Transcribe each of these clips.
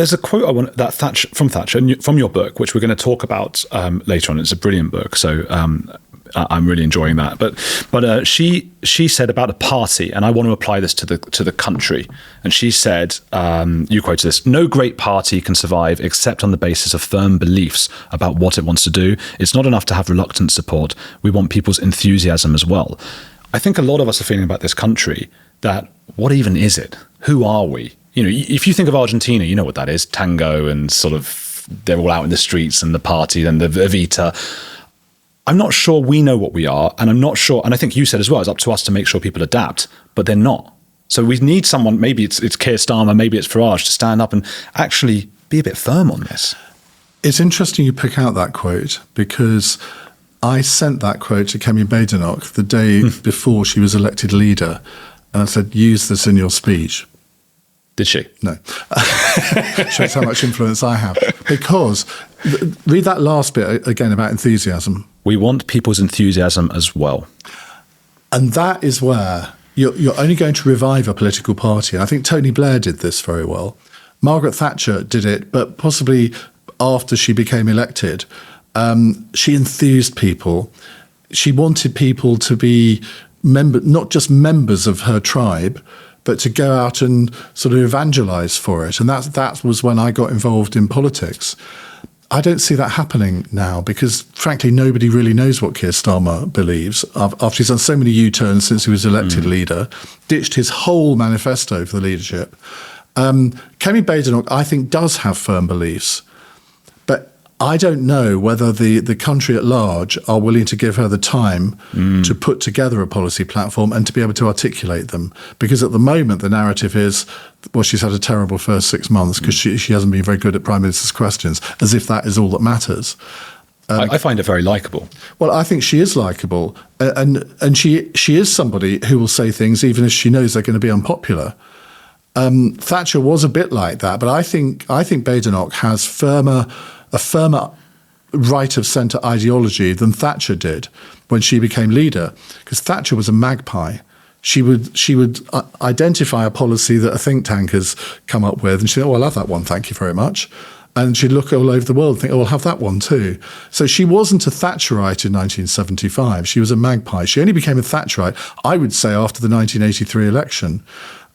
there's a quote I want that from Thatcher from your book, which we're going to talk about later on. It's a brilliant book, so I'm really enjoying that. But she said about a party, and I want to apply this to the country. And she said, you quoted this: "No great party can survive except on the basis of firm beliefs about what it wants to do. It's not enough to have reluctant support. We want people's enthusiasm as well." I think a lot of us are feeling about this country that what even is it? Who are we? You know, if you think of Argentina, you know what that is: tango and sort of they're all out in the streets and the party and the Evita. I'm not sure we know what we are, and I'm not sure, and I think you said as well, it's up to us to make sure people adapt, but they're not. So we need someone, maybe it's Keir Starmer, maybe it's Farage, to stand up and actually be a bit firm on this. It's interesting you pick out that quote, because I sent that quote to Kemi Badenoch the day before she was elected leader, and I said, use this in your speech. Did she? No. Shows how much influence I have. Because, read that last bit again about enthusiasm. We want people's enthusiasm as well. And that is where you're only going to revive a political party. And I think Tony Blair did this very well. Margaret Thatcher did it, but possibly after she became elected. She enthused people. She wanted people to be not just members of her tribe, but to go out and sort of evangelize for it. And that was when I got involved in politics. I don't see that happening now because, frankly, nobody really knows what Keir Starmer believes. After he's done so many U-turns since he was elected leader, ditched his whole manifesto for the leadership. Kemi Badenoch, I think, does have firm beliefs. But I don't know whether the country at large are willing to give her the time to put together a policy platform and to be able to articulate them. Because at the moment, the narrative is, well, she's had a terrible first 6 months because she hasn't been very good at Prime Minister's questions, as if that is all that matters. I find it very likeable. Well, I think she is likeable. And she is somebody who will say things even if she knows they're going to be unpopular. Thatcher was a bit like that, but I think Badenoch has a firmer right-of-centre ideology than Thatcher did when she became leader, because Thatcher was a magpie. She would identify a policy that a think tank has come up with, and she'd say, "Oh, I'll have that one, thank you very much." And she'd look all over the world and think, "Oh, I'll have that one too." So she wasn't a Thatcherite in 1975. She was a magpie. She only became a Thatcherite, I would say, after the 1983 election.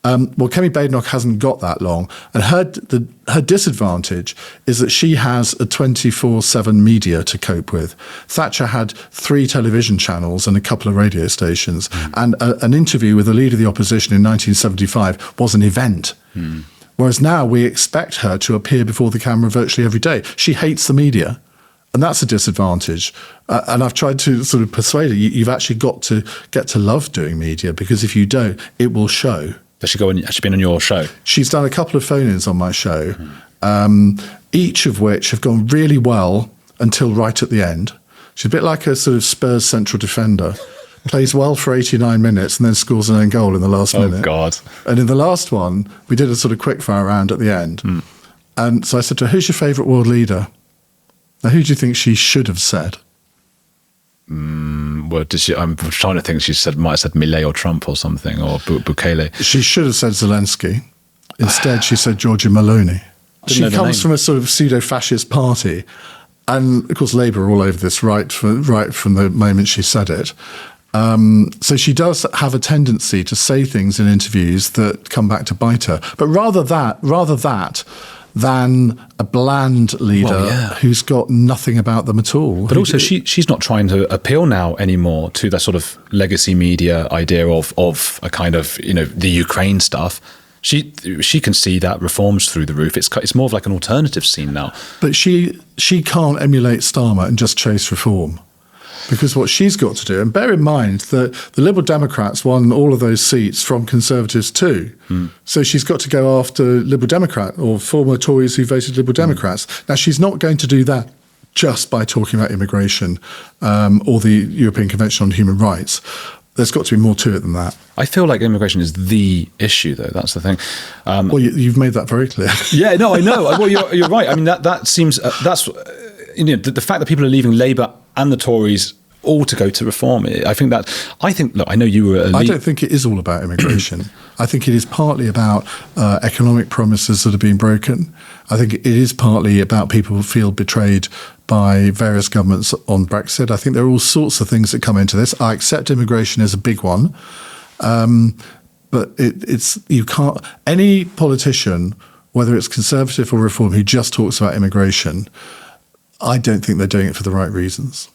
Well, Kemi Badenoch hasn't got that long, and her disadvantage is that she has a 24/7 media to cope with. Thatcher had 3 television channels and a couple of radio stations, and an interview with the leader of the opposition in 1975 was an event. Whereas now we expect her to appear before the camera virtually every day. She hates the media. And that's a disadvantage. And I've tried to sort of persuade her, you've actually got to get to love doing media, because if you don't, it will show. Has she been on your show? She's done a couple of phone-ins on my show, each of which have gone really well until right at the end. She's a bit like a sort of Spurs central defender. Plays well for 89 minutes and then scores an own goal in the last minute. Oh, God. And in the last one, we did a sort of quickfire round at the end. And so I said to her, "Who's your favourite world leader?" Now, who do you think she should have said? Well, I'm trying to think. Might have said Millet or Trump or something, or Bukele. She should have said Zelensky. Instead, she said Giorgia Meloni. She comes from a sort of pseudo-fascist party, and of course, Labour are all over this right from the moment she said it. So she does have a tendency to say things in interviews that come back to bite her. But rather that than a bland leader who's got nothing about them at all. But also, she's not trying to appeal now anymore to that sort of legacy media idea of a kind of, the Ukraine stuff. She can see that reforms through the roof. It's more of like an alternative scene now. But she can't emulate Starmer and just chase reform. Because what she's got to do, and bear in mind that the Liberal Democrats won all of those seats from Conservatives too. So she's got to go after Liberal Democrat or former Tories who voted Liberal Democrats. Now, she's not going to do that just by talking about immigration or the European Convention on Human Rights. There's got to be more to it than that. I feel like immigration is the issue, though. That's the thing. Well, you've made that very clear. Yeah, no, I know. Well, you're right. I mean, that seems that's the fact that people are leaving Labour and the Tories all to go to reform. Look, I know you were. I don't think it is all about immigration. I think it is partly about economic promises that are being broken. I think it is partly about people who feel betrayed by various governments on Brexit. I think there are all sorts of things that come into this. I accept immigration is a big one, but you can't. Any politician, whether it's Conservative or Reform, who just talks about immigration, I don't think they're doing it for the right reasons.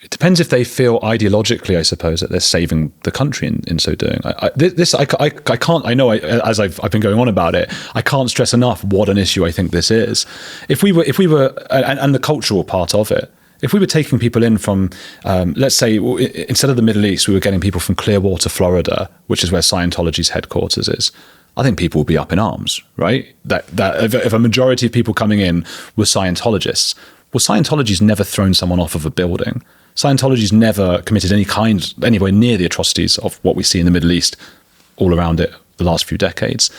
It depends if they feel ideologically, I suppose, that they're saving the country in so doing. I can't. I know. As I've been going on about it, I can't stress enough what an issue I think this is. If we were, and the cultural part of it. If we were taking people in from, let's say, instead of the Middle East, we were getting people from Clearwater, Florida, which is where Scientology's headquarters is. I think people would be up in arms, right? That if a majority of people coming in were Scientologists, well, Scientology's never thrown someone off of a building. Scientology's never committed anywhere near the atrocities of what we see in the Middle East all around it the last few decades.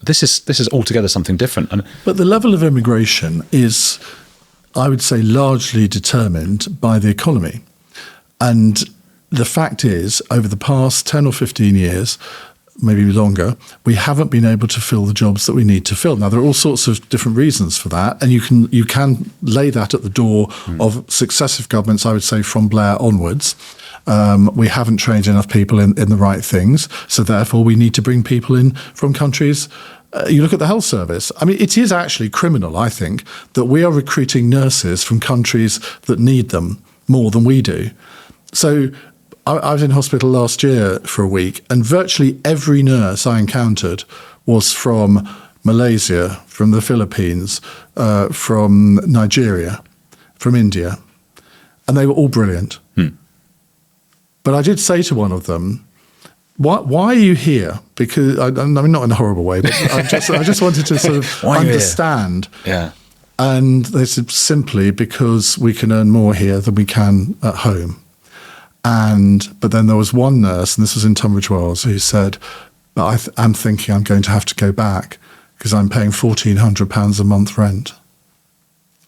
This is altogether something different. But the level of immigration is, I would say, largely determined by the economy. And the fact is, over the past 10 or 15 years, maybe longer, we haven't been able to fill the jobs that we need to fill. Now, there are all sorts of different reasons for that, and you can lay that at the door of successive governments, I would say, from Blair onwards. We haven't trained enough people in the right things, so therefore we need to bring people in from countries. You look at the health service. I mean, it is actually criminal, I think, that we are recruiting nurses from countries that need them more than we do. So I was in hospital last year for a week, and virtually every nurse I encountered was from Malaysia, from the Philippines, from Nigeria, from India, and they were all brilliant. But I did say to one of them, why are you here? Because, I mean, not in a horrible way, but I just wanted to sort of understand. Yeah. And they said, simply because we can earn more here than we can at home. But then there was one nurse, and this was in Tunbridge Wells, who said, I'm thinking I'm going to have to go back because I'm paying £1,400 a month rent.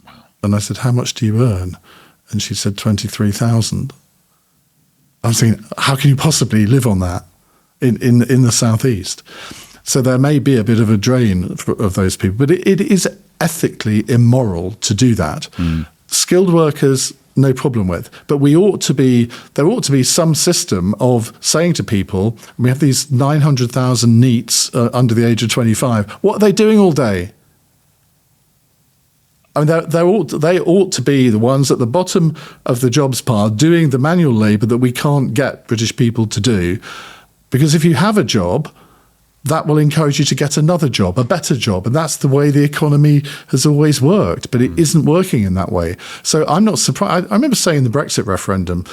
Wow. And I said, how much do you earn? And she said, 23,000. I was thinking, how can you possibly live on that in the southeast? So there may be a bit of a drain of those people, but it is ethically immoral to do that. Skilled workers, no problem with. But there ought to be some system of saying to people, we have these 900,000 NEETs under the age of 25. What are they doing all day? I mean, they ought to be the ones at the bottom of the jobs pile doing the manual labour that we can't get British people to do. Because if you have a job, that will encourage you to get another job, a better job. And that's the way the economy has always worked. But it isn't working in that way. So I'm not surprised. I remember saying the Brexit referendum,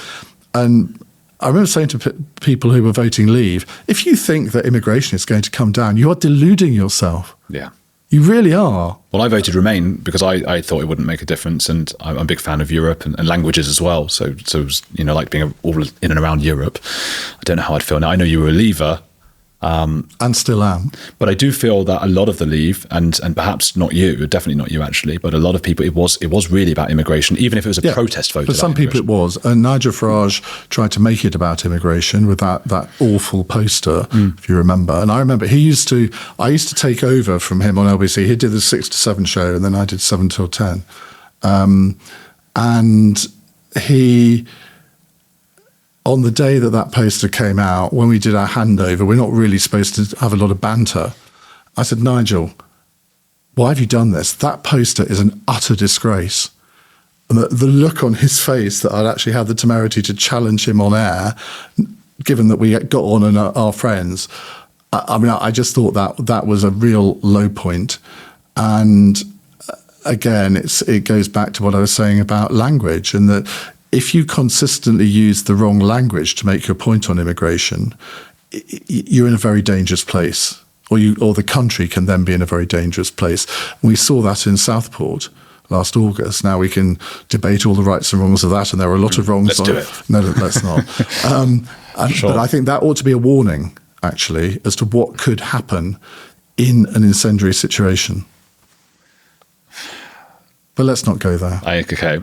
and I remember saying to people who were voting leave, if you think that immigration is going to come down, you are deluding yourself. Yeah. You really are. Well, I voted Remain because I thought it wouldn't make a difference, and I'm a big fan of Europe and languages as well. So it was, like being all in and around Europe. I don't know how I'd feel now. I know you were a Leaver. And still am. But I do feel that a lot of the Leave, and perhaps not you, definitely not you actually, but a lot of people, it was really about immigration, even if it was a protest vote. For some people it was. And Nigel Farage tried to make it about immigration with that awful poster, if you remember. And I remember I used to take over from him on LBC. He did the 6 to 7 show, and then I did 7 till 10. And he... On the day that poster came out, when we did our handover, we're not really supposed to have a lot of banter. I said, Nigel, why have you done this? That poster is an utter disgrace. And the look on his face that I'd actually had the temerity to challenge him on air, given that we got on and are friends, I just thought that was a real low point. And again, it goes back to what I was saying about language, and that if you consistently use the wrong language to make your point on immigration, you're in a very dangerous place, or the country can then be in a very dangerous place. We saw that in Southport last August. Now we can debate all the rights and wrongs of that, and there are a lot of wrongs. Let's do it. No, let's not. Sure. But I think that ought to be a warning, actually, as to what could happen in an incendiary situation. But let's not go there. Okay.